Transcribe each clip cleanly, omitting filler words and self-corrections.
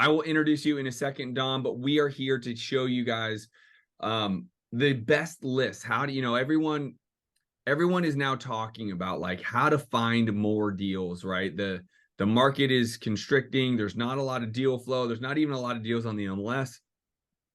I will introduce you in a second, Don, but we are here to show you guys the best list. How do you know everyone is now talking about like how to find more deals, right? The market is constricting. There's not a lot of deal flow. There's not even a lot of deals on the MLS.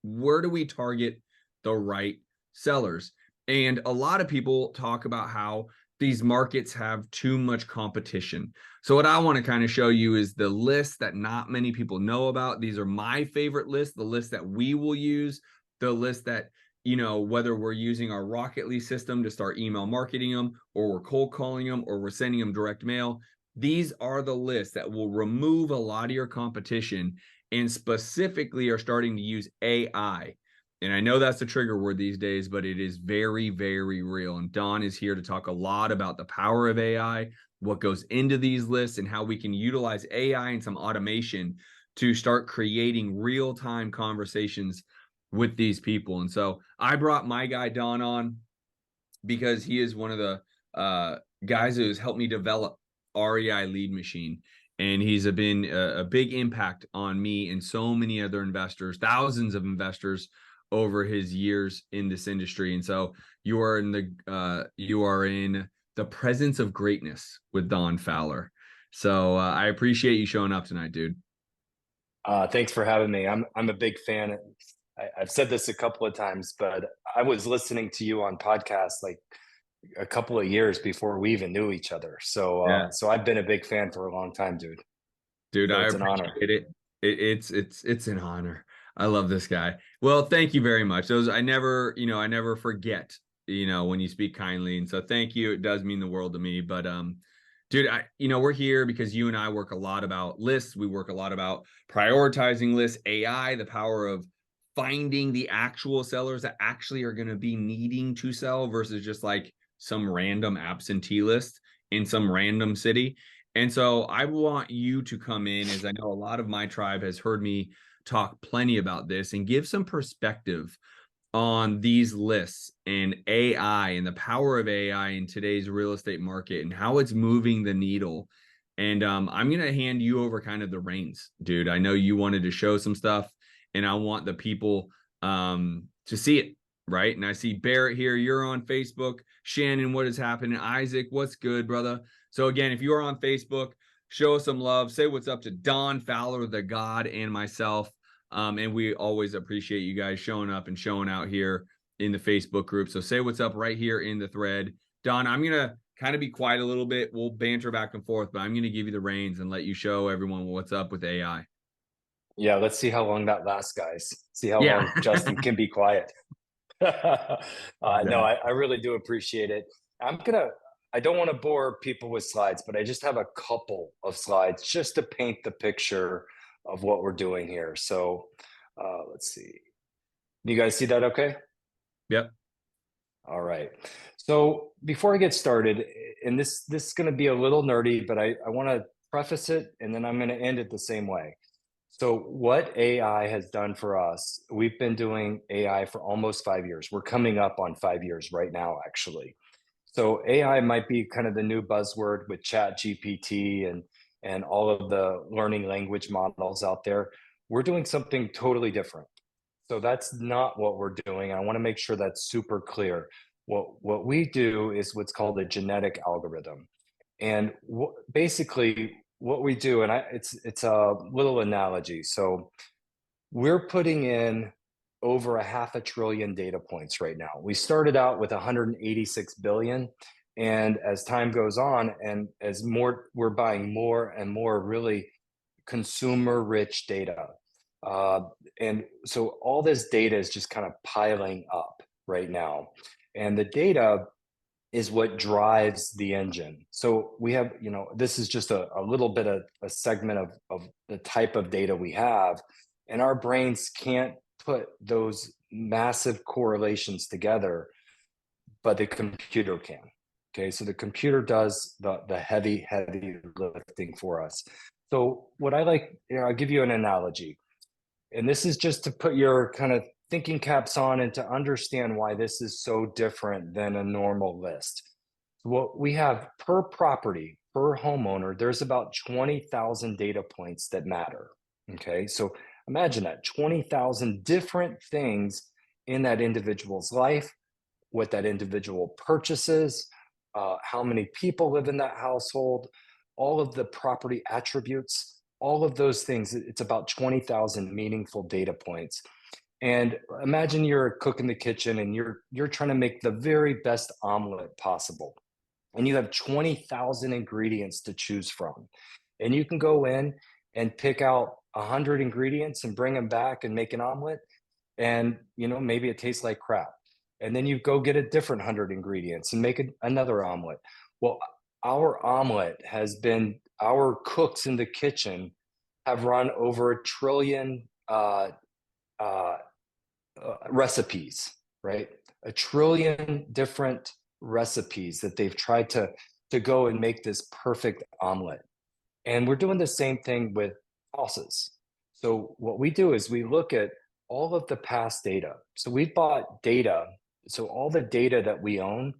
Where do we target the right sellers? And a lot of people talk about how these markets have too much competition. So what I want to kind of show you is the list that not many people know about. These are my favorite lists, the list that we will use, the list that, you know, whether we're using our Rocketly system to start email marketing them, or we're cold calling them, or we're sending them direct mail. These are the lists that will remove a lot of your competition and specifically are starting to use AI. And I know that's a trigger word these days, but it is very, very real. And Don is here to talk a lot about the power of AI, what goes into these lists, and how we can utilize AI and some automation to start creating real-time conversations with these people. And so I brought my guy Don on because he is one of the guys who has helped me develop REI Lead Machine. And he's been a big impact on me and so many other investors, thousands of investors over his years in this industry. And so you are in the presence of greatness with Don Fowler. So I appreciate you showing up tonight, dude. Thanks for having me. I'm a big fan. I've said this a couple of times, but I was listening to you on podcasts like a couple of years before we even knew each other. So Yeah. so I've been a big fan for a long time, dude. Dude, So I it's an honor. appreciate it. It's an honor. I love this guy. Well, thank you very much. Those I never forget, when you speak kindly. And so thank you. It does mean the world to me. But dude, we're here because you and I work a lot about lists. We work a lot about prioritizing lists, AI, the power of finding the actual sellers that actually are going to be needing to sell versus just like some random absentee list in some random city. And so I want you to come in, as I know a lot of my tribe has heard me talk plenty about this, and give some perspective on these lists and AI and the power of AI in today's real estate market and how it's moving the needle. And I'm going to hand you over kind of the reins, dude. I know you wanted to show some stuff, and I want the people to see it, right? And I see Barrett here. You're on Facebook. Shannon, what is happening? Isaac, what's good, brother? So again, if you are on Facebook, show us some love. Say what's up to Don Fowler, the God, and myself. And we always appreciate you guys showing up and showing out here in the Facebook group. So say what's up right here in the thread. Don, I'm going to kind of be quiet a little bit. We'll banter back and forth, but I'm going to give you the reins and let you show everyone what's up with AI. Yeah, let's see how long that lasts, guys. See how Yeah. long Justin can be quiet. No, I really do appreciate it. I don't want to bore people with slides, but I just have a couple of slides just to paint the picture of what we're doing here. So let's see. You guys see that okay? Yep. All right. So before I get started, and this is going to be a little nerdy, but I want to preface it and then I'm going to end it the same way. So what AI has done for us, we've been doing AI for almost 5 years. We're coming up on 5 years right now, actually. So AI might be kind of the new buzzword with ChatGPT and all of the learning language models out there. We're doing something totally different. So that's not what we're doing. I want to make sure that's super clear. What we do is what's called a genetic algorithm. And basically what we do, and it's a little analogy. So we're putting in over 500 billion data points right now. We started out with 186 billion. And as time goes on, and as we're buying more and more really consumer rich data. And so all this data is just kind of piling up right now. And the data is what drives the engine. So we have, this is just a little bit of a segment of the type of data we have. And our brains can't put those massive correlations together, but the computer can. Okay, so the computer does the heavy lifting for us. So what I like, I'll give you an analogy. And this is just to put your kind of thinking caps on and to understand why this is so different than a normal list. What we have per property, per homeowner, there's about 20,000 data points that matter. Okay, so imagine that 20,000 different things in that individual's life, what that individual purchases, how many people live in that household, all of the property attributes, all of those things. It's about 20,000 meaningful data points. And imagine you're a cook in the kitchen and you're trying to make the very best omelet possible. And you have 20,000 ingredients to choose from. And you can go in and pick out 100 ingredients and bring them back and make an omelet. And, maybe it tastes like crap. And then you go get a different 100 ingredients and make another omelet. Well, our omelet has been, our cooks in the kitchen have run over 1 trillion uh, recipes, right? 1 trillion different recipes that they've tried to go and make this perfect omelet. And we're doing the same thing with houses. So what we do is we look at all of the past data. So we bought data. So all the data that we own,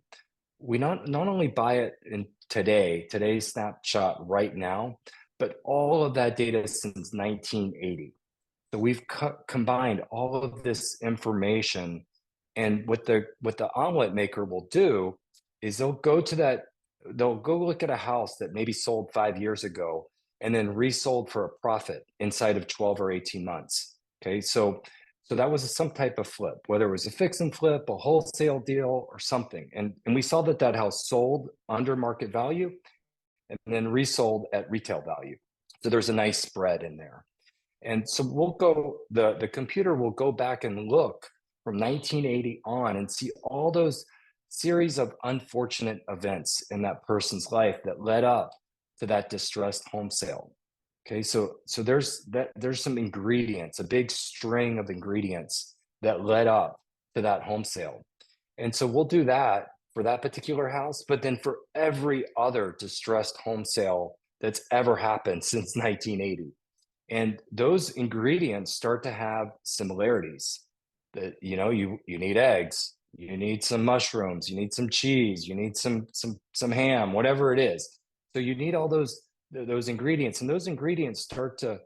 we not only buy it in today's snapshot right now, but all of that data since 1980. So we've combined all of this information, and what the omelet maker will do is they'll go look at a house that maybe sold 5 years ago and then resold for a profit inside of 12 or 18 months. Okay, so that was some type of flip, whether it was a fix and flip, a wholesale deal, or something. And we saw that house sold under market value and then resold at retail value. So there's a nice spread in there. And so the computer will go back and look from 1980 on and see all those series of unfortunate events in that person's life that led up to that distressed home sale. Okay, so there's some ingredients, a big string of ingredients that led up to that home sale. And so we'll do that for that particular house, but then for every other distressed home sale that's ever happened since 1980. And those ingredients start to have similarities. That you need eggs, you need some mushrooms, you need some cheese, you need some ham, whatever it is. So you need all those ingredients, and those ingredients start to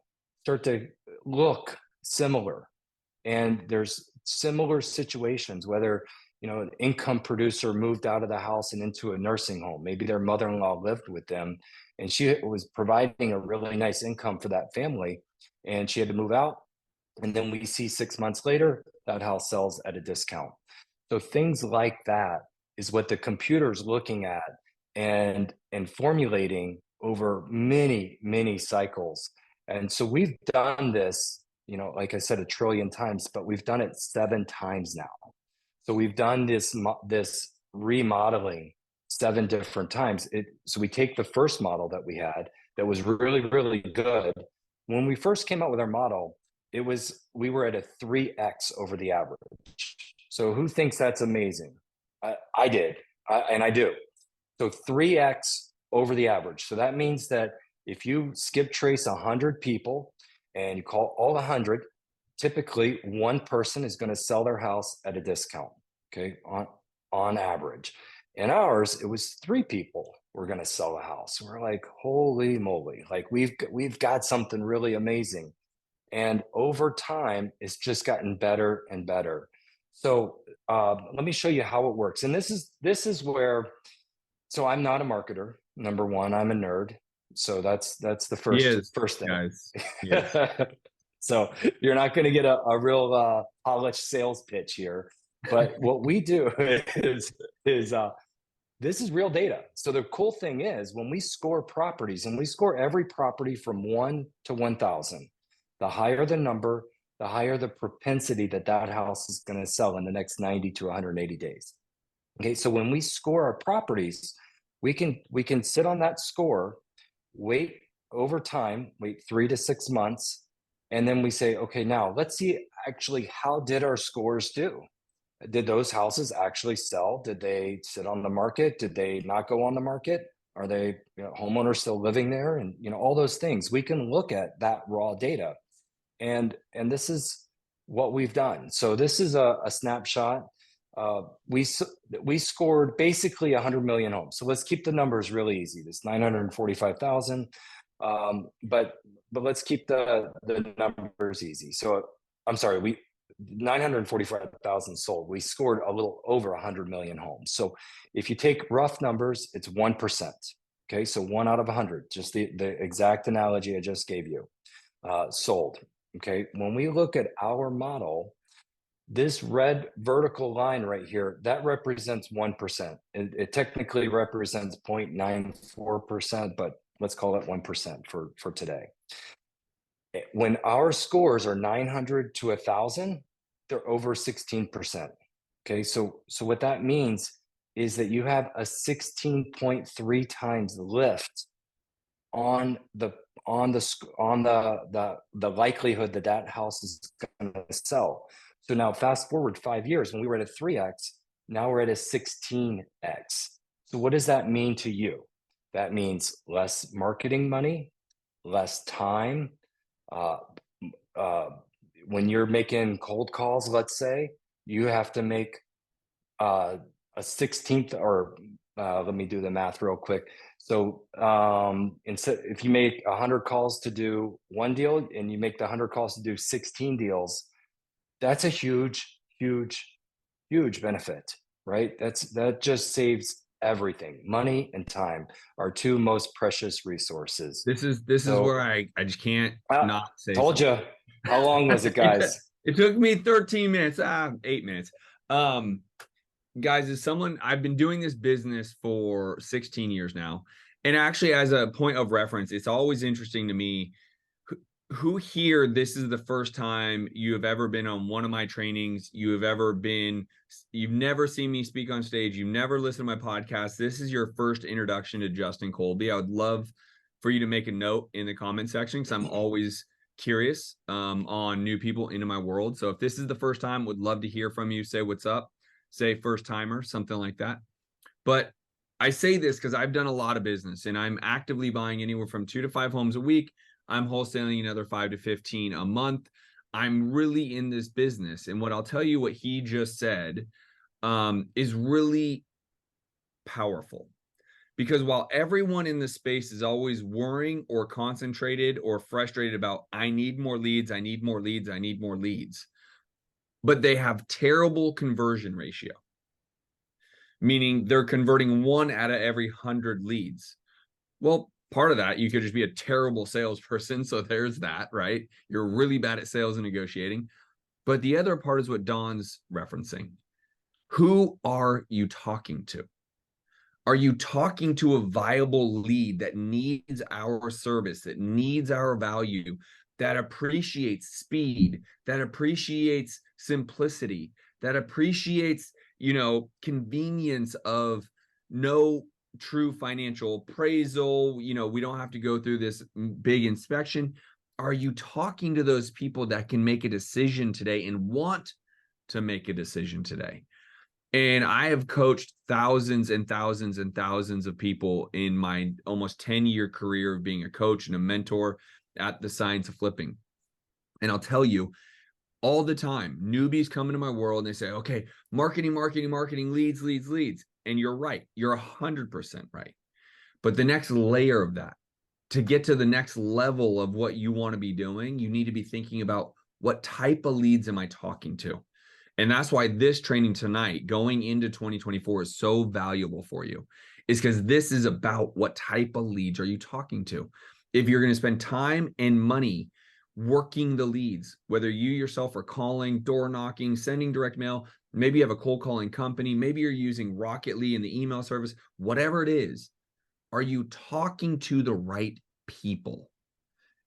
look similar. And there's similar situations, whether an income producer moved out of the house and into a nursing home. Maybe their mother-in-law lived with them and she was providing a really nice income for that family, and she had to move out. And then we see 6 months later, that house sells at a discount. So things like that is what the computer's looking at and formulating over many, many cycles. And so we've done this, like I said, 1 trillion times, but we've done it 7 times now. So we've done this remodeling 7 different times. So we take the first model that we had that was really, really good. When we first came out with our model, we were at a 3x over the average. So who thinks that's amazing? I did, and I do. So 3x over the average. So that means that if you skip trace 100 people and you call all 100, typically one person is going to sell their house at a discount, okay, on average. In ours, it was 3 people were going to sell the house. We're like, holy moly, like we've got something really amazing. And over time, it's just gotten better and better. So let me show you how it works. And this is where, so I'm not a marketer. Number one, I'm a nerd. So that's the first thing. Guys. Yes. So you're not going to get a real polished sales pitch here. But what we do is this is real data. So the cool thing is when we score properties, and we score every property from 1 to 1,000, the higher the number, the higher the propensity that house is going to sell in the next 90 to 180 days. Okay, so when we score our properties, we can sit on that score, wait over time, wait 3 to 6 months, and then we say, okay, now let's see actually how did our scores do? Did those houses actually sell? Did they sit on the market? Did they not go on the market? Are they homeowners still living there? And all those things. We can look at that raw data. And this is what we've done. So this is a snapshot. We scored basically 100 million homes. So let's keep the numbers really easy. This 945,000. But let's keep the numbers easy. So I'm sorry, we 945,000 sold. We scored a little over 100 million homes. So if you take rough numbers, it's 1%. Okay, so 1 out of 100, just the exact analogy I just gave you, sold. Okay, when we look at our model, this red vertical line right here, that represents 1%. It technically represents 0.94%, but let's call it 1% for today. When our scores are 900 to 1,000, they're over 16%. Okay, so what that means is that you have a 16.3 times lift on the likelihood that that house is going to sell. So now fast forward 5 years, when we were at a 3x, now we're at a 16x. So what does that mean to you? That means less marketing money, less time. When you're making cold calls, let's say, you have to make a 16th, or let me do the math real quick. So instead, if you make 100 calls to do one deal and you make the 100 calls to do 16 deals, that's a huge benefit, right? That just saves everything. Money and time are two most precious resources. This is where I just can't not say told something. you. How long was it, guys? It took me 13 minutes, 8 minutes. Guys, as someone, I've been doing this business for 16 years now. And actually, as a point of reference, it's always interesting to me who here, this is the first time you have ever been on one of my trainings, you've never seen me speak on stage, you've never listened to my podcast. This is your first introduction to Justin Colby. I would love for you to make a note in the comment section, because I'm always curious on new people into my world. So if this is the first time, would love to hear from you. Say what's up, say first timer, something like that. But I say this because I've done a lot of business and I'm actively buying anywhere from 2 to 5 homes a week. I'm wholesaling another 5 to 15 a month. I'm really in this business. And what I'll tell you, what he just said is really powerful. Because while everyone in the space is always worrying or concentrated or frustrated about, I need more leads, I need more leads, I need more leads, but they have terrible conversion ratio, meaning they're converting 1 out of every 100 leads. Well, part of that, you could just be a terrible salesperson. So there's that, right? You're really bad at sales and negotiating. But the other part is what Don's referencing. Who are you talking to? Are you talking to a viable lead that needs our service, that needs our value, that appreciates speed, that appreciates simplicity, that appreciates, convenience of no true financial appraisal? We don't have to go through this big inspection. Are you talking to those people that can make a decision today and want to make a decision today? And I have coached thousands and thousands and thousands of people in my almost 10-year career of being a coach and a mentor at the Science of Flipping. And I'll tell you, all the time, newbies come into my world and they say, okay, marketing, leads. And you're right. You're 100% right. But the next layer of that, to get to the next level of what you want to be doing, you need to be thinking about, what type of leads am I talking to? And that's why this training tonight, going into 2024, is so valuable for you, is because this is about what type of leads are you talking to. If you're going to spend time and money working the leads, whether you yourself are calling, door knocking, sending direct mail, maybe you have a cold calling company, maybe you're using Rocketly in the email service, whatever it is, are you talking to the right people?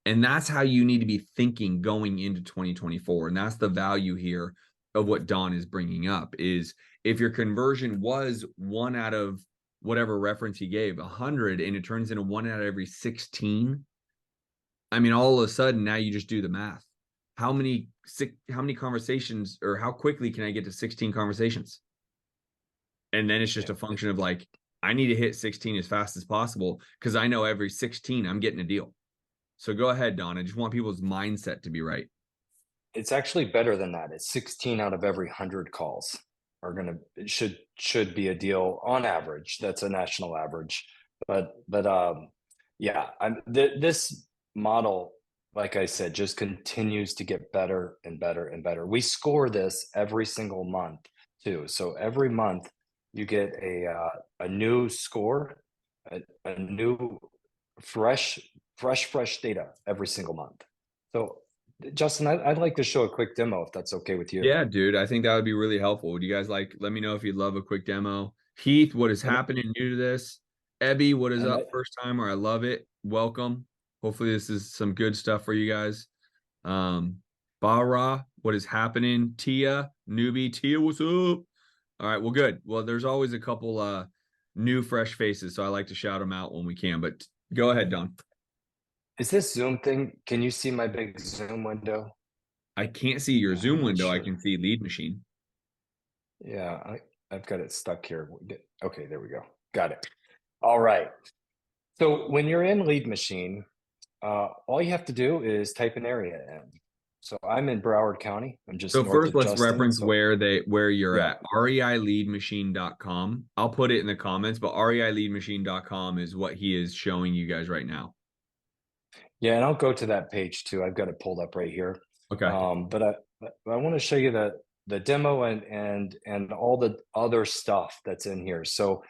And that's how you need to be thinking going into 2024. And that's the value here of what Don is bringing up, is if your conversion was 1 out of whatever reference he gave, 100, and it turns into 1 out of every 16, I mean, all of a sudden now you just do the math. How many conversations, or how quickly can I get to 16 conversations? And then it's just a function of like, I need to hit 16 as fast as possible, because I know every 16 I'm getting a deal. So go ahead, Don. I just want people's mindset to be right. It's actually better than that. It's 16 out of every 100 calls should be a deal on average. That's a national average. But Yeah, this model, like I said, just continues to get better and better and better. We score this every single month too. So every month you get a new score, a new fresh data every single month. So Justin, I'd like to show a quick demo if that's okay with you. Yeah, dude, I think that would be really helpful. Would you guys like, let me know if you'd love a quick demo. Heath, what is And happening new to this? Ebby, what is and up first time or I love it. Welcome. Hopefully this is some good stuff for you guys. Bara, what is happening? Tia, newbie, Tia, what's up? All right, well, good. Well, there's always a couple new fresh faces, so I like to shout them out when we can. But go ahead, Don. is this Zoom thing? Can you see my big Zoom window? I can't see your I'm Zoom not window. I sure. can see lead machine. Yeah, I've got it stuck here. Okay, there we go. Got it. All right. So when you're in Lead Machine, all you have to do is type an area in. So I'm in Broward County. I'm just So north first, of let's Justin. reference So where you're yeah, at. reileadmachine.com. I'll put it in the comments, but reileadmachine.com is what he is showing you guys right now. yeah, and I'll go to that page too. I've got it pulled up right here. Okay. But I want to show you the demo and all the other stuff that's in here. So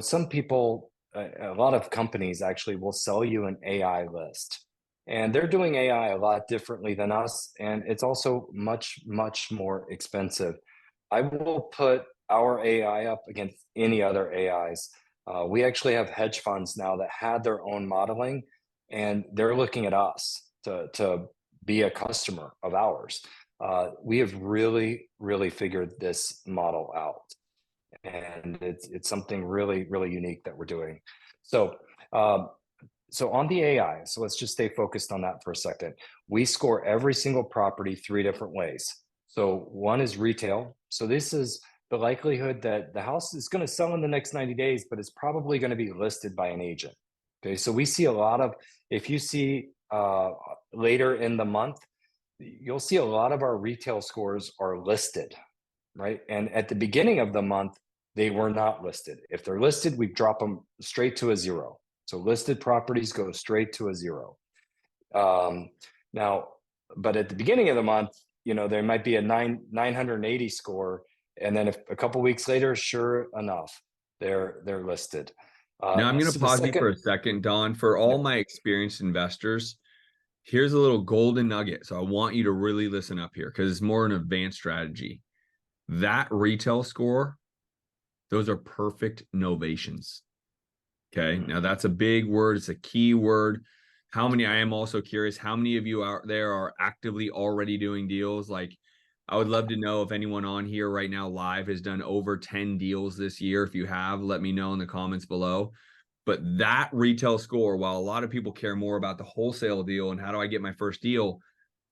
some people, a lot of companies actually will sell you an AI list, and they're doing AI a lot differently than us, and it's also much more expensive. I will put our AI up against any other AIs. We actually have hedge funds now that had their own modeling, and they're looking at us to be a customer of ours. We have really figured this model out, and it's something really unique that we're doing. So so on the AI, so let's just stay focused on that for a second. We score every single property 3 different ways. So one is retail. So this is the likelihood that the house is going to sell in the next 90 days, but it's probably going to be listed by an agent. Okay, so we see a lot of, if you see later in the month, you'll see a lot of our retail scores are listed, right? And at the beginning of the month, they were not listed. If they're listed, we drop them straight to a 0. So listed properties go straight to a 0. Now, but at the beginning of the month, there might be a 980 score, and then if a couple weeks later, sure enough, they're listed. Now I'm going to So the pause you for second, a second, Don. For yeah, all my experienced investors, here's a little golden nugget. So I want you to really listen up here because it's more an advanced strategy. That retail score, those are perfect novations. Okay. Now that's a big word. It's a key word. I am also curious, how many of you out there are actively already doing deals? Like, I would love to know if anyone on here right now live has done over 10 deals this year. If you have, let me know in the comments below. But that retail score, while a lot of people care more about the wholesale deal and how do I get my first deal,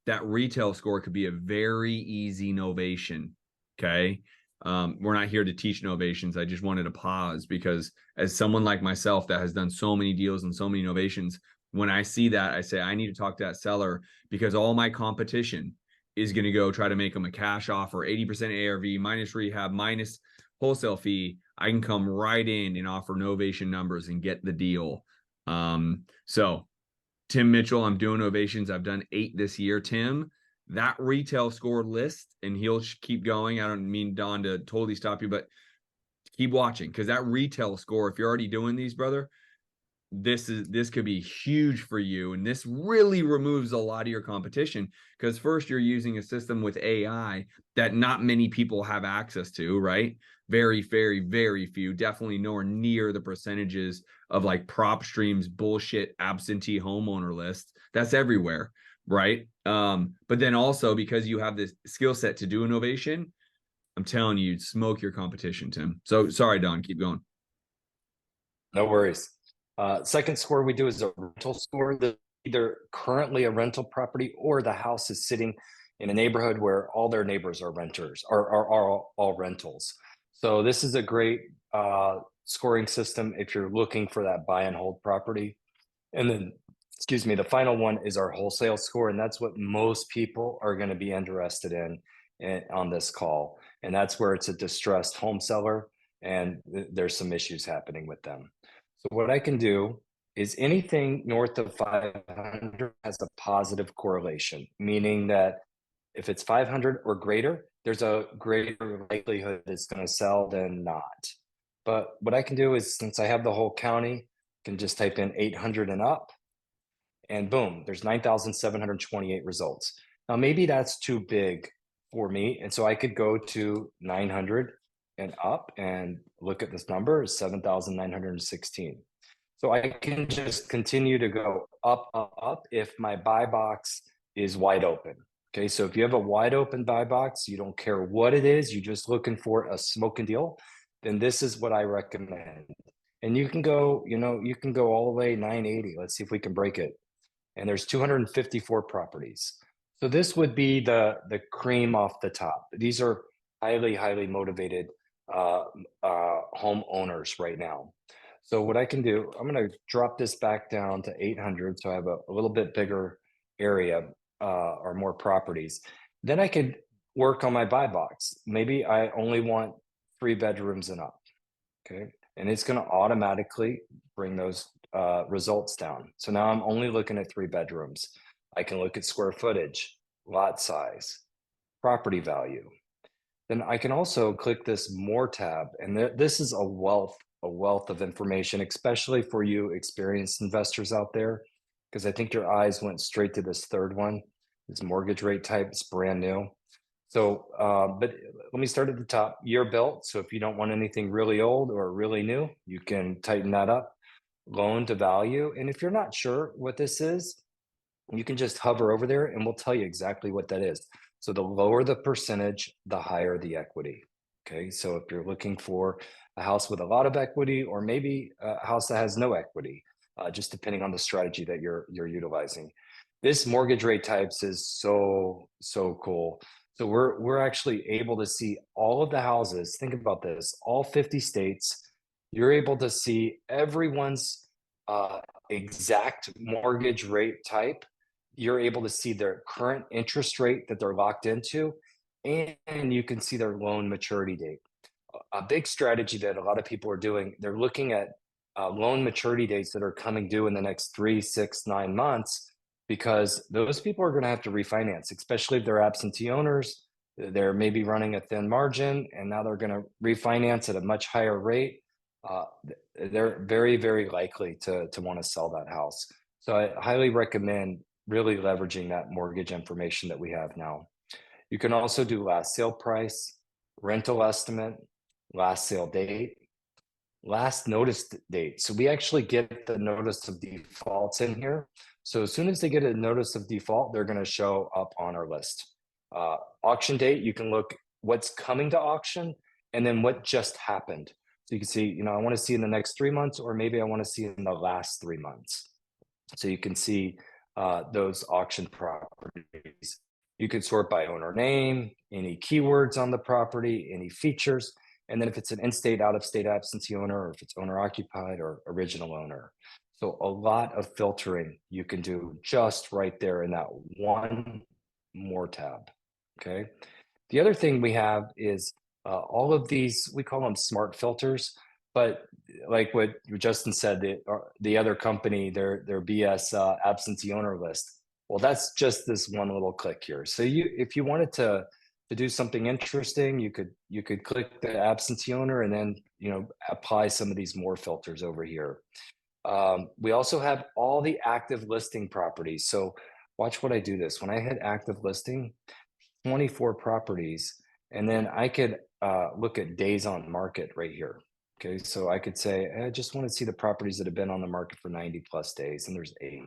that retail score could be a very easy novation. Okay. We're not here to teach novations. I just wanted to pause because as someone like myself that has done so many deals and so many novations, when I see that, I say, I need to talk to that seller because all my competition is going to go try to make them a cash offer, 80% ARV minus rehab, minus wholesale fee. I can come right in and offer novation numbers and get the deal. So Tim Mitchell, I'm doing ovations. I've done 8 this year. Tim, that retail score list, and he'll keep going. I don't mean Don to totally stop you, but keep watching because that retail score, if you're already doing these, brother, this could be huge for you. And this really removes a lot of your competition because first you're using a system with AI that not many people have access to, right? Very few, definitely nowhere near the percentages of like prop streams, bullshit, absentee homeowner lists. That's everywhere, right? But then also because you have this skill set to do innovation, I'm telling you, smoke your competition, Tim. So sorry, Don, keep going. no worries. Second score we do is a rental score. That either currently a rental property or the house is sitting in a neighborhood where all their neighbors are renters or are all rentals. So this is a great scoring system if you're looking for that buy and hold property. And then, excuse me, the final one is our wholesale score, and that's what most people are going to be interested in on this call. And that's where it's a distressed home seller, and there's some issues happening with them. So what I can do is anything north of 500 has a positive correlation, meaning that if it's 500 or greater, there's a greater likelihood it's going to sell than not. But what I can do is, since I have the whole county, I can just type in 800 and up, and boom, there's 9,728 results. Now, maybe that's too big for me, and so I could go to 900 and up and look at this number is 7,916. So I can just continue to go up, up, up if my buy box is wide open. Okay, so if you have a wide open buy box, you don't care what it is, you're just looking for a smoking deal, then this is what I recommend. And you can go, you can go all the way 980. Let's see if we can break it. And there's 254 properties. So this would be the cream off the top. These are highly, highly motivated homeowners right now. So what I can do, I'm going to drop this back down to 800. So I have a little bit bigger area or more properties. Then I could work on my buy box. Maybe I only want 3 bedrooms and up. Okay. And it's going to automatically bring those results down. So now I'm only looking at 3 bedrooms. I can look at square footage, lot size, property value. Then I can also click this more tab, and this is a wealth of information, especially for you experienced investors out there, because I think your eyes went straight to this third one, this mortgage rate type. It's brand new. So, but let me start at the top. Year built. So if you don't want anything really old or really new, you can tighten that up. Loan to value. And if you're not sure what this is, you can just hover over there and we'll tell you exactly what that is. So the lower the percentage, the higher the equity. Okay, so if you're looking for a house with a lot of equity, or maybe a house that has no equity, just depending on the strategy that you're utilizing. This mortgage rate types is so cool. So we're actually able to see all of the houses. Think about this, all 50 states. You're able to see everyone's exact mortgage rate type. You're able to see their current interest rate that they're locked into, and you can see their loan maturity date. A big strategy that a lot of people are doing, they're looking at loan maturity dates that are coming due in the next 3, 6, 9 months, because those people are going to have to refinance, especially if they're absentee owners. They're maybe running a thin margin, and now they're going to refinance at a much higher rate. They're very, very likely to want to sell that house. So I highly recommend really leveraging that mortgage information that we have now. You can also do last sale price, rental estimate, last sale date, last notice date. So we actually get the notice of defaults in here. So as soon as they get a notice of default, they're going to show up on our list. Auction date, you can look what's coming to auction and then what just happened. So you can see, I want to see in the next 3 months, or maybe I want to see in the last 3 months. So you can see those auction properties. You could sort by owner name, any keywords on the property, any features, and then if it's an in-state, out-of-state absentee owner, or if it's owner-occupied or original owner. So a lot of filtering you can do just right there in that one more tab, okay? The other thing we have is all of these, we call them smart filters, but like what Justin said, the other company, their BS absentee owner list, well, that's just this one little click here. So if you wanted to do something interesting, you could click the absentee owner and then apply some of these more filters over here. We also have all the active listing properties. So watch what I do this. When I hit active listing, 24 properties, and then I could look at days on market right here. Okay, so I could say, I just want to see the properties that have been on the market for 90 plus days, and there's 8.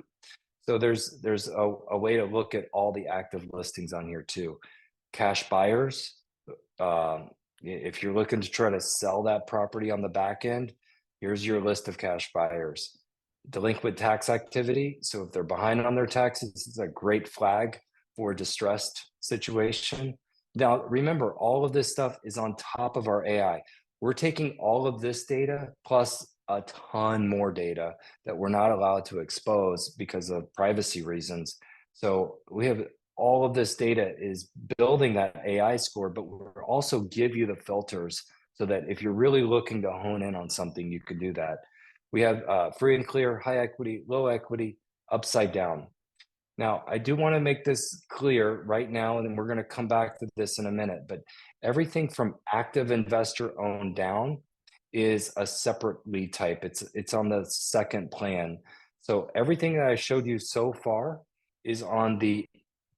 So there's a way to look at all the active listings on here too. Cash buyers, if you're looking to try to sell that property on the back end, here's your list of cash buyers. Delinquent tax activity, so if they're behind on their taxes, this is a great flag for a distressed situation. Now, remember, all of this stuff is on top of our AI. We're taking all of this data plus a ton more data that we're not allowed to expose because of privacy reasons. So we have all of this data is building that AI score, but we're also give you the filters so that if you're really looking to hone in on something, you can do that. We have free and clear, high equity, low equity, upside down. Now, I do want to make this clear right now, and then we're going to come back to this in a minute, but everything from active investor owned down is a separate lead type. It's on the second plan. So everything that I showed you so far is on the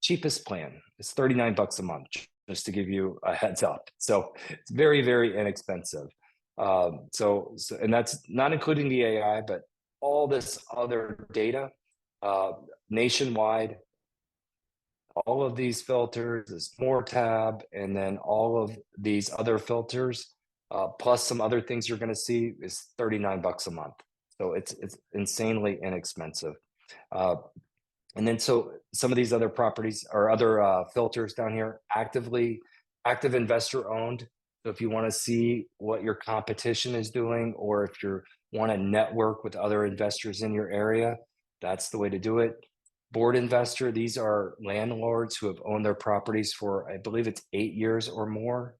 cheapest plan. It's $39 a month, just to give you a heads up. So it's very, very inexpensive. And that's not including the AI, but all this other data nationwide, all of these filters, this more tab, and then all of these other filters, plus some other things you're going to see is $39 a month. So it's insanely inexpensive. And then so some of these other properties or other filters down here, active investor owned. So if you want to see what your competition is doing, or if you want to network with other investors in your area, that's the way to do it. Board investor, these are landlords who have owned their properties for, I believe it's 8 years or more,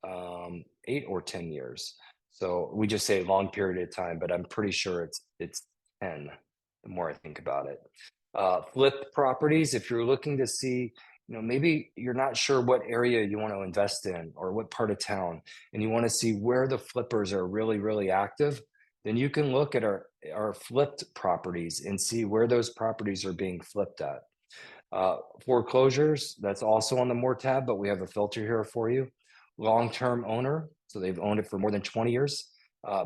8 or 10 years. So we just say long period of time, but I'm pretty sure it's 10 the more I think about it. Flip properties, if you're looking to see, maybe you're not sure what area you want to invest in or what part of town, and you want to see where the flippers are really, really active, then you can look at our flipped properties and see where those properties are being flipped at. Foreclosures, that's also on the more tab, but we have a filter here for you. Long-term owner, so they've owned it for more than 20 years.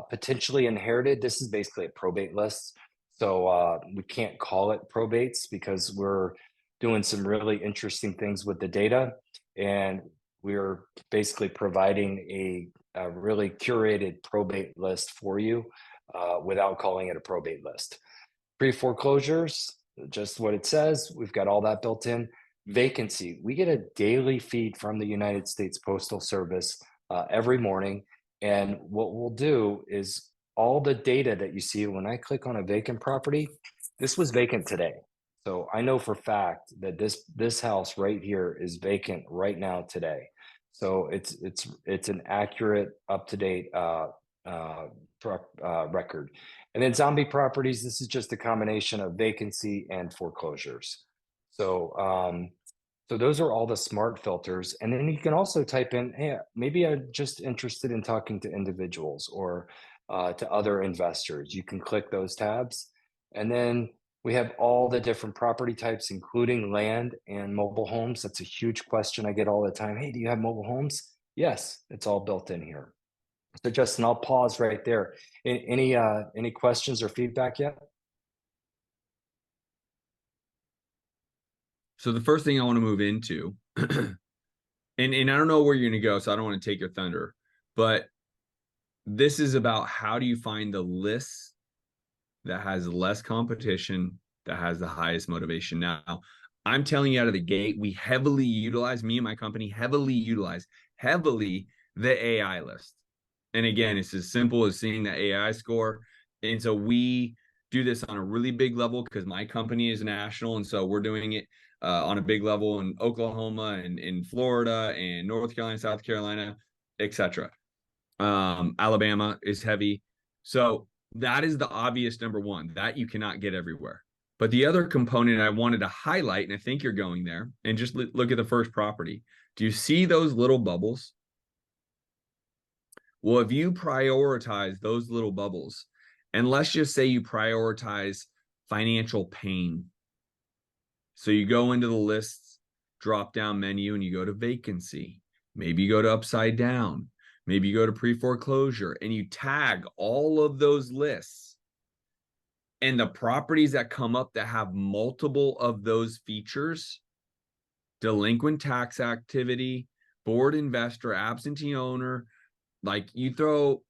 Potentially inherited, this is basically a probate list. So we can't call it probates because we're doing some really interesting things with the data, and we're basically providing a really curated probate list for you without calling it a probate list. Pre-foreclosures, just what it says. We've got all that built in. Vacancy, we get a daily feed from the United States Postal Service every morning. And what we'll do is all the data that you see when I click on a vacant property, this was vacant today. So I know for fact that this house right here is vacant right now today. So it's an accurate, up-to-date record. And then zombie properties, this is just a combination of vacancy and foreclosures. So so those are all the smart filters. And then you can also type in, hey, maybe I'm just interested in talking to individuals or to other investors. You can click those tabs. And then we have all the different property types, including land and mobile homes. That's a huge question I get all the time. Hey, do you have mobile homes? Yes, it's all built in here. So Justin, I'll pause right there. Any questions or feedback yet? So the first thing I want to move into, and I don't know where you're going to go, so I don't want to take your thunder, but this is about how do you find the list that has less competition, that has the highest motivation. Now, I'm telling you out of the gate, we heavily utilize, me and my company heavily utilize the AI list. And again, it's as simple as seeing the AI score. And so we do this on a really big level because my company is national. And so we're doing it on a big level in Oklahoma and in Florida and North Carolina, South Carolina, etc. Alabama is heavy. So that is the obvious number one that you cannot get everywhere. But the other component I wanted to highlight, and I think you're going there, and just look at the first property. Do you see those little bubbles? Well, if you prioritize those little bubbles, and let's just say you prioritize financial pain. So you go into the lists, drop down menu, and you go to vacancy. Maybe you go to upside down. Maybe you go to pre-foreclosure, and you tag all of those lists. And the properties that come up that have multiple of those features, delinquent tax activity, board investor, absentee owner, like you throw,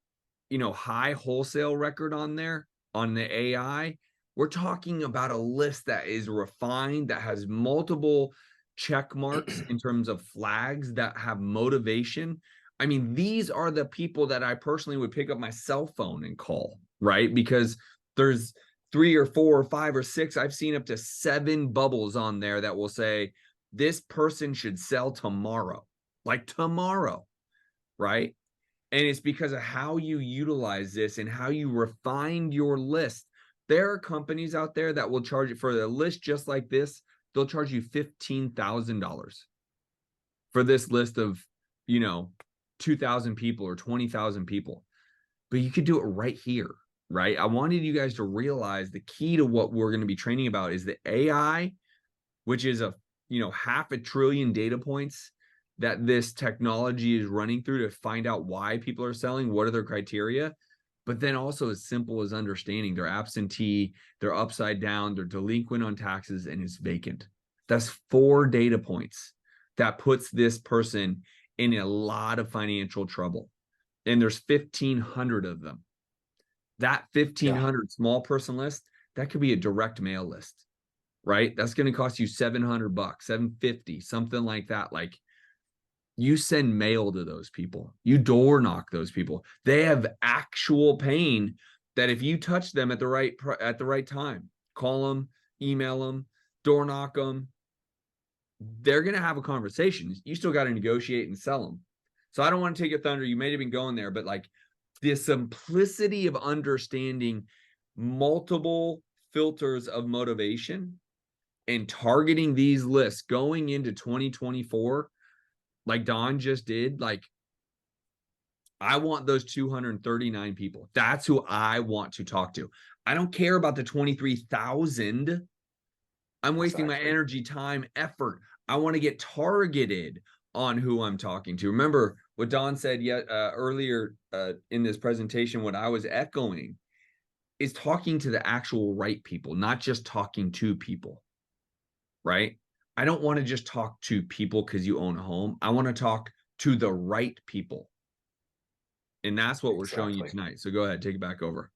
high wholesale record on there on the AI, we're talking about a list that is refined, that has multiple check marks in terms of flags that have motivation. I mean, these are the people that I personally would pick up my cell phone and call, right? Because there's 3 or 4 or 5 or 6, I've seen up to 7 bubbles on there that will say, this person should sell tomorrow, like tomorrow, right? And it's because of how you utilize this and how you refine your list. There are companies out there that will charge you for a list just like this. They'll charge you $15,000 for this list of, 2,000 people or 20,000 people. But you could do it right here, right? I wanted you guys to realize the key to what we're going to be training about is the AI, which is a, 500 billion data points that this technology is running through to find out why people are selling, what are their criteria, but then also as simple as understanding they're absentee, they're upside down, they're delinquent on taxes, and it's vacant. That's 4 data points that puts this person in a lot of financial trouble. And there's 1,500 of them. That 1,500 small person list, that could be a direct mail list, right? That's going to cost you $700, $750, something like that. Like, you send mail to those people, you door knock those people. They have actual pain that if you touch them at the right time, call them, email them, door knock them, they're going to have a conversation. You still got to negotiate and sell them. So I don't want to take your thunder. You may have been going there, but like the simplicity of understanding multiple filters of motivation and targeting these lists going into 2024, like Don just did, like I want those 239 people. That's who I want to talk to. I don't care about the 23,000. I'm wasting my energy, time, effort. I want to get targeted on who I'm talking to. Remember what Don said earlier in this presentation, what I was echoing is talking to the actual right people, not just talking to people, right? I don't want to just talk to people because you own a home. I want to talk to the right people. And that's what we're showing you tonight. So go ahead, take it back over.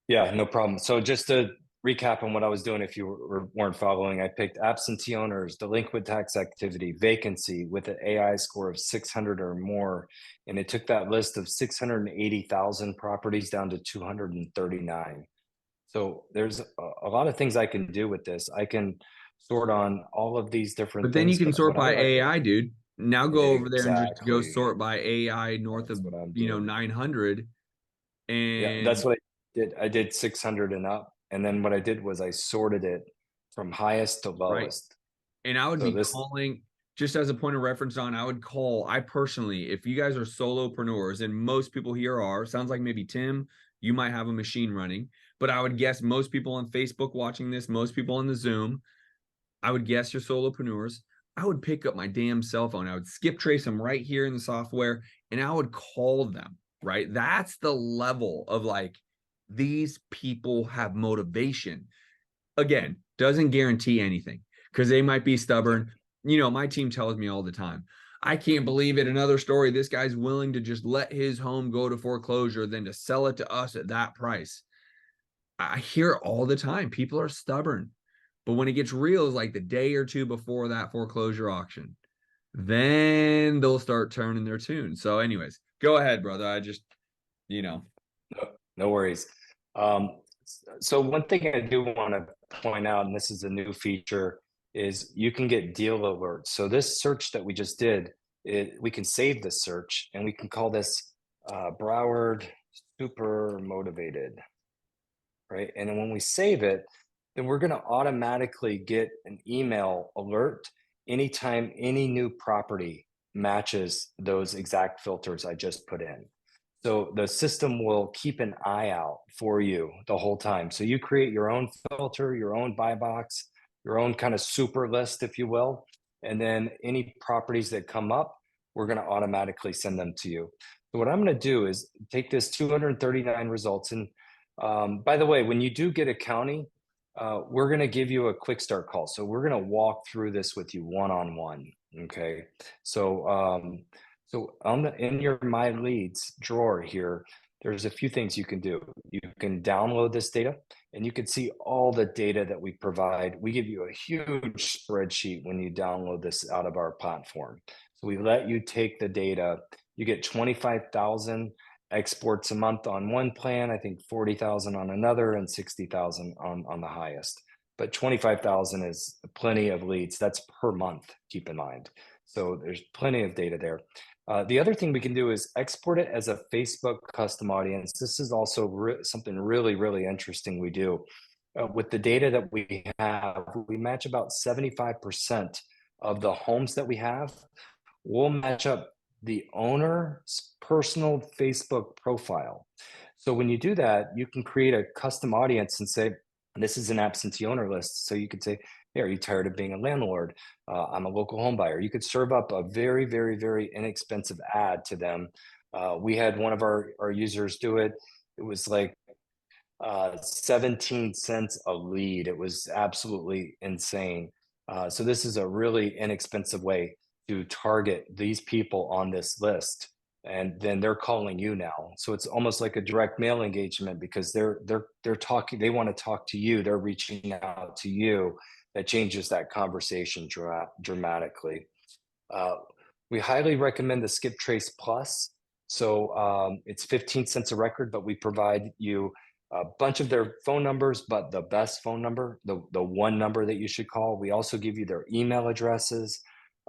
Yeah, no problem. So just to recap on what I was doing, if you weren't following, I picked absentee owners, delinquent tax activity, vacancy with an AI score of 600 or more. And it took that list of 680,000 properties down to 239. So there's a lot of things I can do with this. I can sort on all of these different But then things. you can sort by AI, dude. Now go over there and just go sort by AI north of 900. And yeah, that's what I did. I did 600 and up. And then what I did was I sorted it from highest to lowest. And I would be calling, just as a point of reference, on, I personally, if you guys are solopreneurs, and most people here are, sounds like maybe Tim, you might have a machine running, but I would guess most people on Facebook watching this, most people on the Zoom, I would guess you're solopreneurs. I would pick up my damn cell phone. I would skip trace them right here in the software, and I would call them, right? That's the level of like, these people have motivation. Again, doesn't guarantee anything because they might be stubborn. My team tells me all the time, I can't believe it. Another story, this guy's willing to just let his home go to foreclosure than to sell it to us at that price. I hear it all the time. People are stubborn. But when it gets real, is like the day or two before that foreclosure auction. Then they'll start turning their tune. So anyways, go ahead, brother. I just, No worries. So one thing I do want to point out, and this is a new feature, is you can get deal alerts. So this search that we just did, we can save the search and we can call this Broward Super Motivated, right? And then when we save it, then we're going to automatically get an email alert anytime any new property matches those exact filters I just put in. So the system will keep an eye out for you the whole time. So you create your own filter, your own buy box, your own kind of super list, if you will. And then any properties that come up, we're going to automatically send them to you. So what I'm going to do is take this 239 results. And by the way, when you do get a county, we're going to give you a quick start call. So we're going to walk through this with you one-on-one. Okay. So, in your My Leads drawer here, there's a few things you can do. You can download this data and you can see all the data that we provide. We give you a huge spreadsheet when you download this out of our platform. So we let you take the data. You get 25,000 exports a month on one plan, I think 40,000 on another, and 60,000 on the highest. But 25,000 is plenty of leads. That's per month, keep in mind. So there's plenty of data there. The other thing we can do is export it as a Facebook custom audience. This is also something really, really interesting we do. With the data that we have, we match about 75% of the homes that we have. We'll match up the owner's personal Facebook profile. So when you do that, you can create a custom audience and say, this is an absentee owner list. So you could say, hey, are you tired of being a landlord? I'm a local home buyer. You could serve up a very, very, very inexpensive ad to them. We had one of our users do it. It was like 17 cents a lead. It was absolutely insane. So this is a really inexpensive way to target these people on this list. And then they're calling you now. So it's almost like a direct mail engagement because they're talking, they want to talk to you, they're reaching out to you. That changes that conversation dramatically. We highly recommend the Skip Trace Plus. So it's 15 cents a record, but we provide you a bunch of their phone numbers, but the best phone number, the one number that you should call. We also give you their email addresses,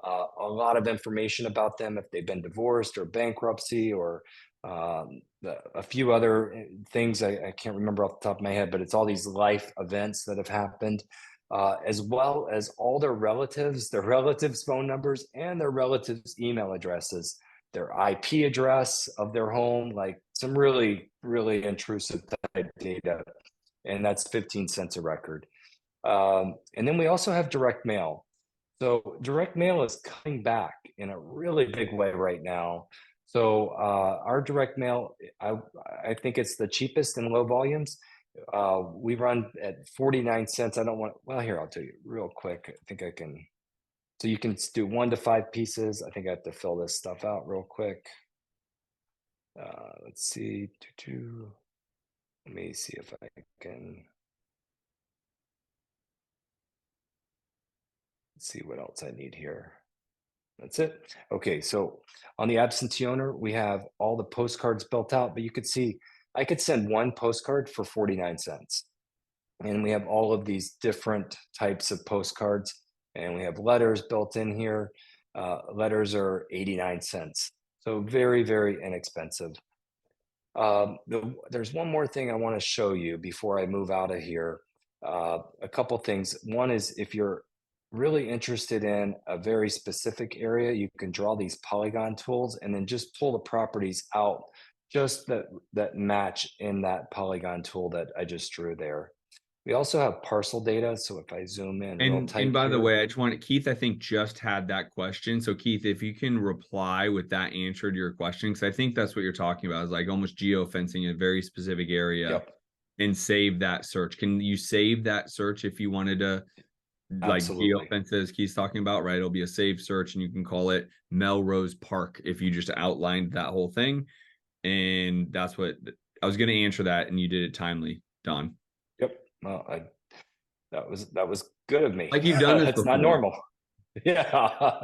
a lot of information about them if they've been divorced or bankruptcy or a few other things I can't remember off the top of my head, but it's all these life events that have happened, as well as all their relatives' phone numbers and their relatives' email addresses, their IP address of their home, like some really, really intrusive type data. And that's 15 cents a record. And then we also have direct mail. So direct mail is coming back in a really big way right now. So our direct mail, I think it's the cheapest in low volumes. We run at 49 cents. I don't want, well, here, I'll tell you real quick. I think I can. So you can do 1 to 5 pieces. I think I have to fill this stuff out real quick. Let's see. Let me see if I can. Let's see what else I need here. That's it. Okay, so on the absentee owner, we have all the postcards built out, but you could see I could send one postcard for 49 cents. And we have all of these different types of postcards, and we have letters built in here. Letters are 89 cents. So very, very inexpensive. There's one more thing I want to show you before I move out of here. A couple things. One is if you're really interested in a very specific area, you can draw these polygon tools and then just pull the properties out just that match in that polygon tool that I just drew there. We also have parcel data. So if I zoom in real tight And by the here, way, I just wanted Keith, I think just had that question. So Keith, if you can reply with that answer to your question, because I think that's what you're talking about, is like almost geofencing a very specific area. Yep. And save that search. Can you save that search if you wanted to like Absolutely. geofence as Keith's talking about, right? It'll be a saved search and you can call it Melrose Park if you just outlined that whole thing. And that's what I was going to answer that, and you did it timely, Don. Yep. Well, that was good of me. Like you've done this That's before. not normal. Yeah.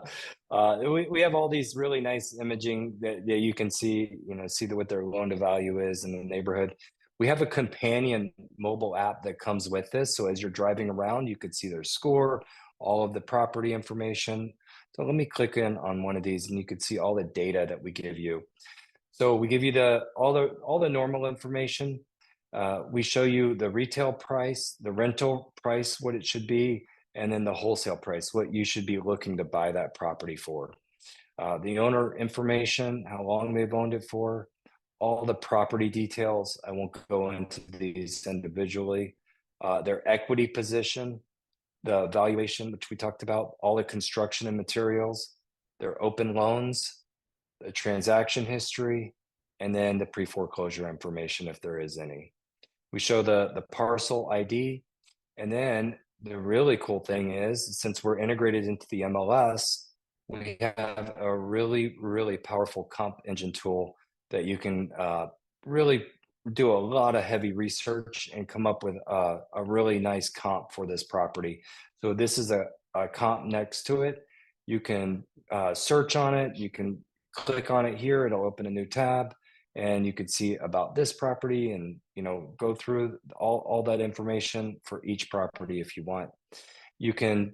We have all these really nice imaging that you can see, see what their loan to value is in the neighborhood. We have a companion mobile app that comes with this. So as you're driving around, you could see their score, all of the property information. So let me click in on one of these and you could see all the data that we give you. So we give you all the normal information. We show you the retail price, the rental price, what it should be, and then the wholesale price, what you should be looking to buy that property for. The owner information, how long they've owned it for, all the property details. I won't go into these individually. Their equity position, the valuation, which we talked about, all the construction and materials, their open loans, the transaction history, and then the pre-foreclosure information if there is any. We show the parcel ID, and then the really cool thing is, since we're integrated into the MLS, we have a really, really powerful comp engine tool that you can really do a lot of heavy research and come up with a really nice comp for this property. So this is a comp next to it. You can search on it. You can click on it here. It'll open a new tab. And you can see about this property and go through all that information for each property if you want. You can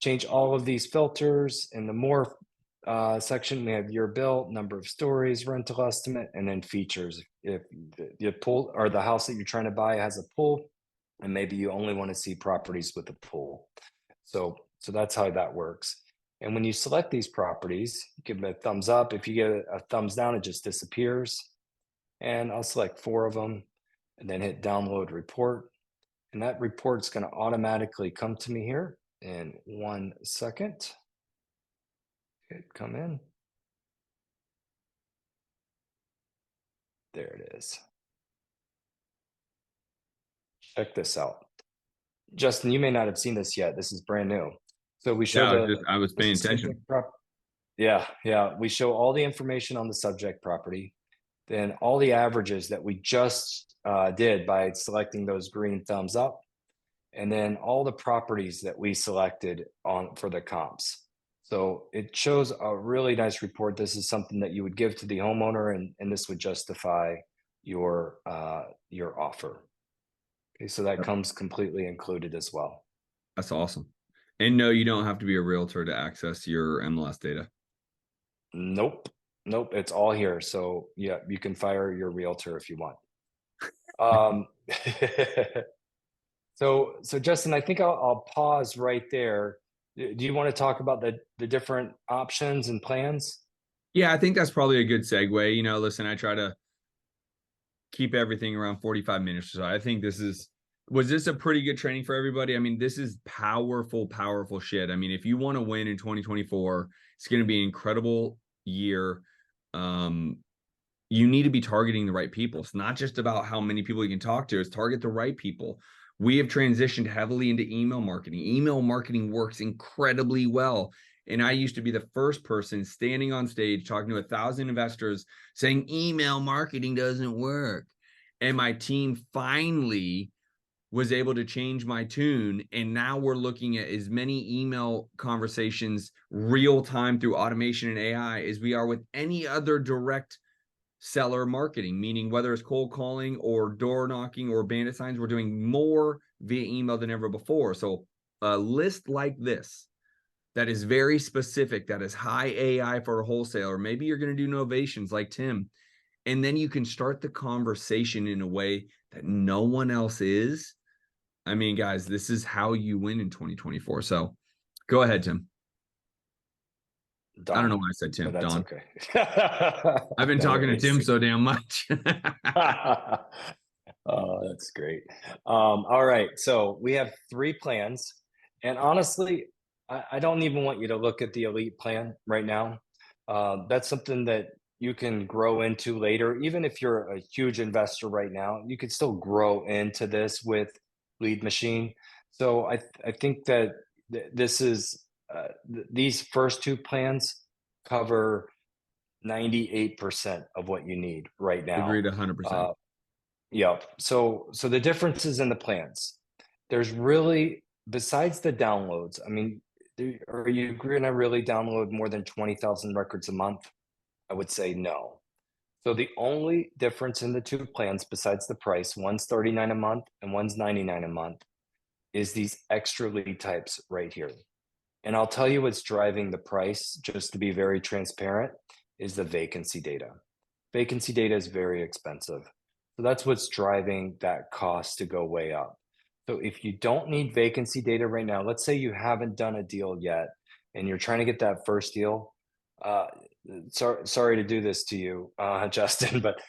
change all of these filters, and the more section, we have year built, number of stories, rental estimate, and then features. If the pool or the house that you're trying to buy has a pool, and maybe you only want to see properties with a pool. So that's how that works. And when you select these properties, give them a thumbs up. If you get a thumbs down, it just disappears. And I'll select 4 of them and then hit download report. And that report's going to automatically come to me here in 1 second. Hit come in. There it is. Check this out. Justin, you may not have seen this yet. This is brand new. So we show I was paying attention. Yeah. We show all the information on the subject property, then all the averages that we just did by selecting those green thumbs up, and then all the properties that we selected on for the comps. So it shows a really nice report. This is something that you would give to the homeowner, and this would justify your offer. Okay, so that comes completely included as well. That's awesome. And no, you don't have to be a realtor to access your MLS data. Nope. It's all here. So yeah, you can fire your realtor if you want. So Justin, I think I'll pause right there. Do you want to talk about the different options and plans? Yeah, I think that's probably a good segue. You know, listen, I try to keep everything around 45 minutes or so. I think was this a pretty good training for everybody? I mean, this is powerful shit. I mean, if you want to win in 2024, it's going to be an incredible year. You need to be targeting the right people. It's not just about how many people you can talk to, it's target the right people. We have transitioned heavily into email marketing. Email marketing works incredibly well. And I used to be the first person standing on stage talking to 1,000 investors saying email marketing doesn't work. And my team finally was able to change my tune. And now we're looking at as many email conversations real time through automation and AI as we are with any other direct seller marketing, meaning whether it's cold calling or door knocking or bandit signs, we're doing more via email than ever before. So a list like this that is very specific, that is high AI for a wholesaler, maybe you're going to do novations like Tim, and then you can start the conversation in a way that no one else is. I mean, guys, this is how you win in 2024. So go ahead, Tim. Don. I don't know why I said Tim. But that's Don. okay. I've been talking to Tim so damn much. Oh, that's great. All right. So we have 3 plans. And honestly, I don't even want you to look at the elite plan right now. That's something that you can grow into later. Even if you're a huge investor right now, you could still grow into this with Lead Machine. So I think that this is these first 2 plans cover 98% of what you need right now. Agreed 100%. Yeah. So the differences in the plans, there's really, besides the downloads, I mean, are you going to really download more than 20,000 records a month? I would say no. So the only difference in the 2 plans, besides the price, one's $39 a month and one's $99 a month, is these extra lead types right here. And I'll tell you what's driving the price, just to be very transparent, is the vacancy data. Vacancy data is very expensive. So that's what's driving that cost to go way up. So if you don't need vacancy data right now, let's say you haven't done a deal yet and you're trying to get that first deal, sorry to do this to you, Justin, but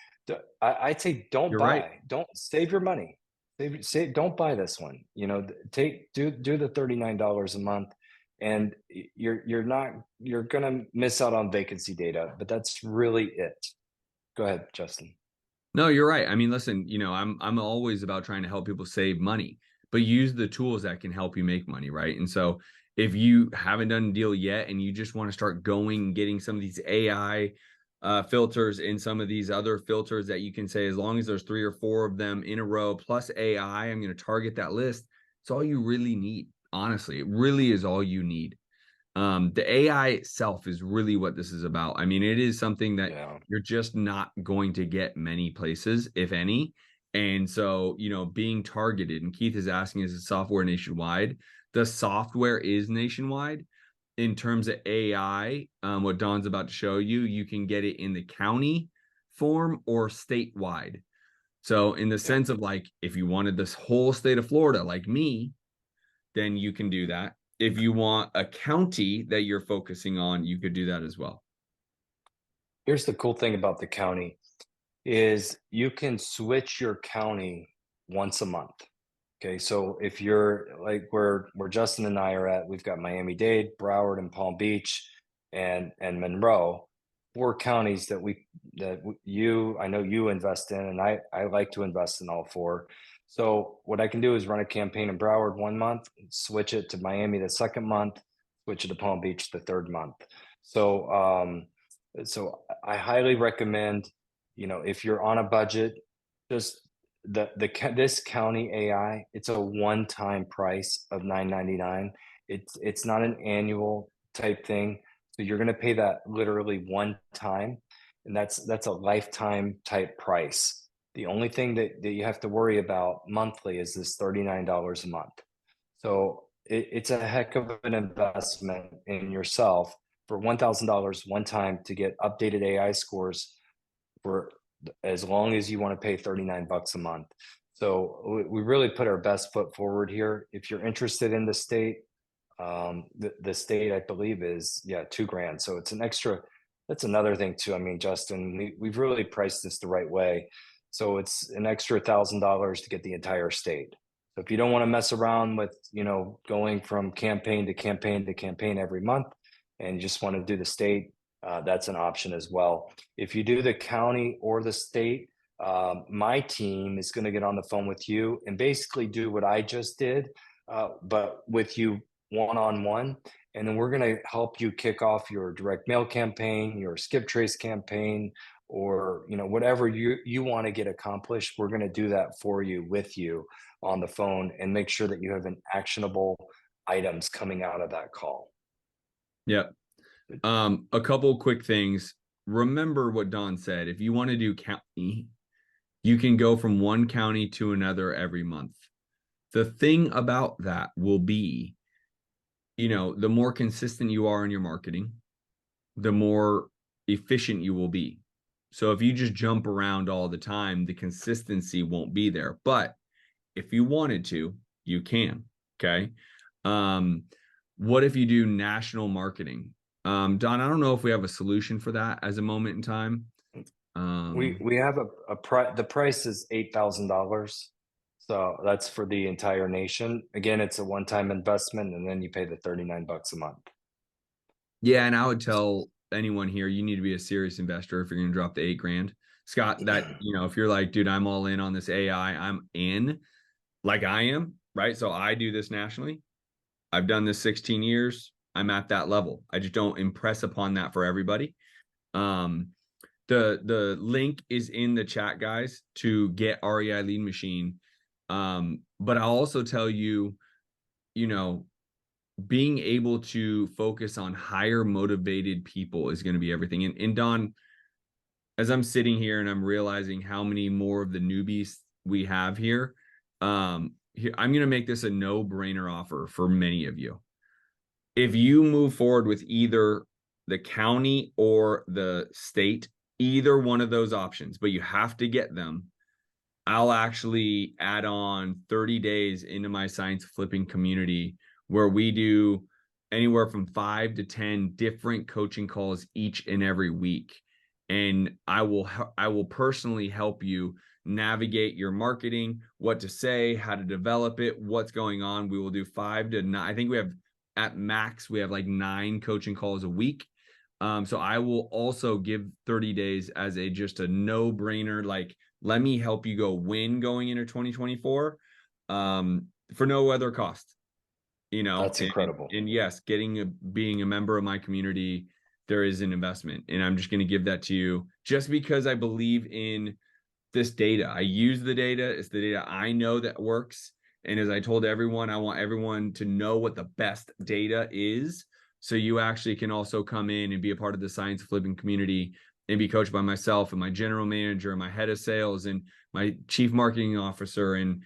I'd say don't buy. Right. Don't save your money. Don't buy this one. You know, do the $39 a month, and you're gonna miss out on vacancy data. But that's really it. Go ahead, Justin. No, you're right. I mean, listen, you know, I'm always about trying to help people save money, but use the tools that can help you make money, right? And so if you haven't done a deal yet and you just want to start going and getting some of these AI filters and some of these other filters that you can say, as long as there's 3 or 4 of them in a row plus AI, I'm going to target that list. It's all you really need. Honestly, it really is all you need. The AI itself is really what this is about. I mean, it is something that you're just not going to get many places, if any. And so, you know, being targeted, and Keith is asking, is the software nationwide? The software is nationwide. in terms of AI, what Don's about to show you, you can get it in the county form or statewide. So in the sense of like, if you wanted this whole state of Florida, like me, then you can do that. If you want a county that you're focusing on, you could do that as well. Here's the cool thing about the county is you can switch your county once a month. Okay, so if you're like where Justin and I are at, we've got Miami-Dade, Broward, and Palm Beach, and Monroe, 4 counties that I know you invest in, and I like to invest in all 4. So what I can do is run a campaign in Broward 1 month, switch it to Miami the 2nd month, switch it to Palm Beach the 3rd month. So so I highly recommend, if you're on a budget, just this county AI, it's a one-time price of $9.99. It's not an annual type thing. So you're going to pay that literally one time, and that's a lifetime type price. The only thing that you have to worry about monthly is this $39 a month. So it's a heck of an investment in yourself for $1,000 one time to get updated AI scores for as long as you want to pay $39 a month. So we really put our best foot forward here. If you're interested in the state, the state, I believe, is $2,000. So it's an extra. That's another thing too. I mean, Justin, we've really priced this the right way. So it's an extra $1,000 to get the entire state. So if you don't want to mess around with, going from campaign to campaign to campaign every month, and you just want to do the state, that's an option as well. If you do the county or the state, my team is going to get on the phone with you and basically do what I just did, but with you one-on-one. And then we're going to help you kick off your direct mail campaign, your skip trace campaign, or whatever you want to get accomplished. We're going to do that for you, with you on the phone, and make sure that you have an actionable items coming out of that call. Yep. A couple quick things. Remember what Don said. If you want to do county, you can go from one county to another every month. The thing about that will be, the more consistent you are in your marketing, the more efficient you will be. So if you just jump around all the time, the consistency won't be there. But if you wanted to, you can. Okay. What if you do national marketing? Don, I don't know if we have a solution for that as a moment in time. We have the price is $8,000. So that's for the entire nation. Again, it's a one-time investment, and then you pay the $39 a month. Yeah, and I would tell anyone here, you need to be a serious investor if you're going to drop the $8,000. Scott, that, if you're like, dude, I'm all in on this AI, I'm in, like I am, right? So I do this nationally. I've done this 16 years. I'm at that level. I just don't impress upon that for everybody. The link is in the chat, guys, to get REI Lead Machine. But I'll also tell you, being able to focus on higher motivated people is going to be everything. And Don, as I'm sitting here and I'm realizing how many more of the newbies we have here, I'm going to make this a no-brainer offer for many of you. If you move forward with either the county or the state, either one of those options, but you have to get them, I'll actually add on 30 days into my science flipping community where we do anywhere from 5 to 10 different coaching calls each and every week. And I will personally help you navigate your marketing, what to say, how to develop it, what's going on. We will do 5 to 9. I think we have at max, we have like 9 coaching calls a week. So I will also give 30 days as just a no-brainer. Like, let me help you go win going into 2024 for no other cost. That's incredible. And yes, being a member of my community, there is an investment, and I'm just going to give that to you just because I believe in this data. I use the data. It's the data I know that works. And as I told everyone, I want everyone to know what the best data is. So you actually can also come in and be a part of the science flipping community and be coached by myself and my general manager and my head of sales and my chief marketing officer and,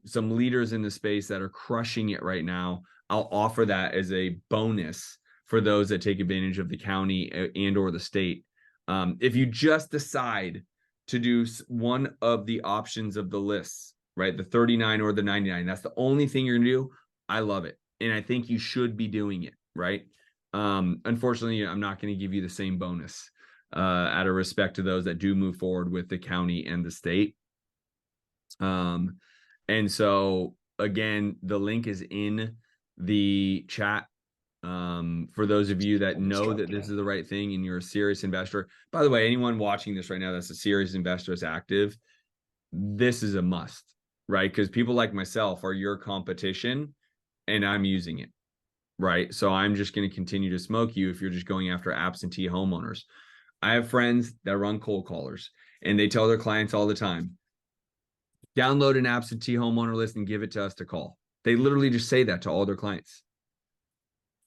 some leaders in the space that are crushing it right now. I'll offer that as a bonus for those that take advantage of the county and or the state. If you just decide to do one of the options of the lists, right, the 39 or the 99, that's the only thing you're gonna do, I love it. And I think you should be doing it, right? Unfortunately, I'm not going to give you the same bonus out of respect to those that do move forward with the county and the state. And so again, the link is in the chat. For those of you that know that this is the right thing and you're a serious investor. By the way, anyone watching this right now that's a serious investor that's active, this is a must, right? Because people like myself are your competition and I'm using it, right? So I'm just going to continue to smoke you if you're just going after absentee homeowners. I have friends that run cold callers and they tell their clients all the time, download an absentee homeowner list and give it to us to call. They literally just say that to all their clients.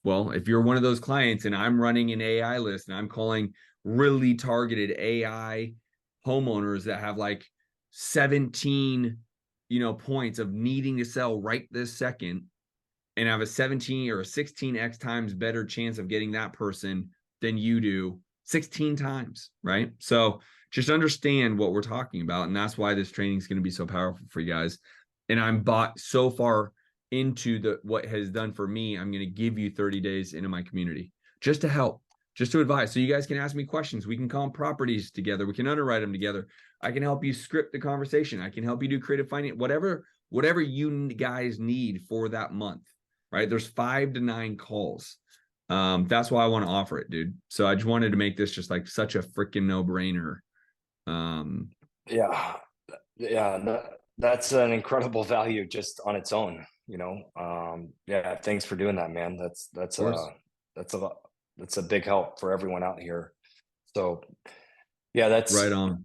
Well, if you're one of those clients and I'm running an AI list and I'm calling really targeted AI homeowners that have like 17, points of needing to sell right this second, and have a 17 or a 16x times better chance of getting that person than you do 16 times, right? So just understand what we're talking about. And that's why this training is going to be so powerful for you guys. And I'm bought so far into what has done for me. I'm going to give you 30 days into my community just to help, just to advise. So you guys can ask me questions. We can comp properties together. We can underwrite them together. I can help you script the conversation. I can help you do creative finance, whatever you guys need for that month. Right? There's 5 to 9 calls. That's why I want to offer it, dude. So I just wanted to make this just like such a freaking no-brainer. That's an incredible value just on its own, thanks for doing that, man. That's a big help for everyone out here. So that's right on.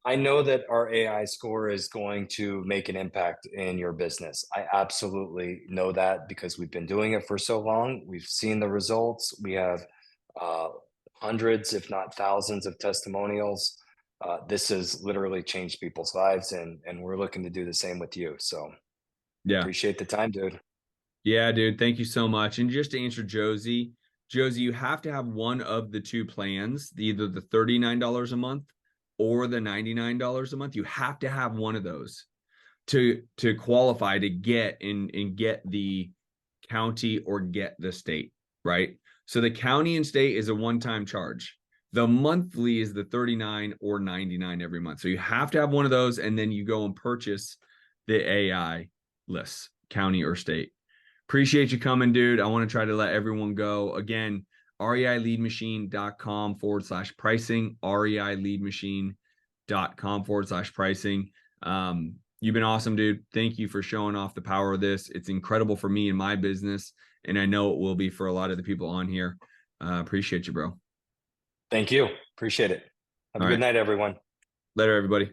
I know that our AI score is going to make an impact in your business. I absolutely know that because we've been doing it for so long. We've seen the results. We have hundreds, if not thousands, of testimonials. This has literally changed people's lives, and we're looking to do the same with you. So yeah, appreciate the time, dude. Yeah, dude. Thank you so much. And just to answer Josie, you have to have one of the two plans, either the $39 a month or the $99 a month. You have to have one of those to qualify to get and get the county or get the state, right? So the county and state is a one-time charge. The monthly is the 39 or 99 every month. So you have to have one of those, and then you go and purchase the AI lists, county or state. Appreciate you coming, dude. I want to try to let everyone go. Again, REILeadMachine.com/pricing, REILeadMachine.com/pricing. You've been awesome, dude. Thank you for showing off the power of this. It's incredible for me and my business, and I know it will be for a lot of the people on here. Appreciate you, bro. Thank you. Appreciate it. Have a good night, everyone. Later, everybody.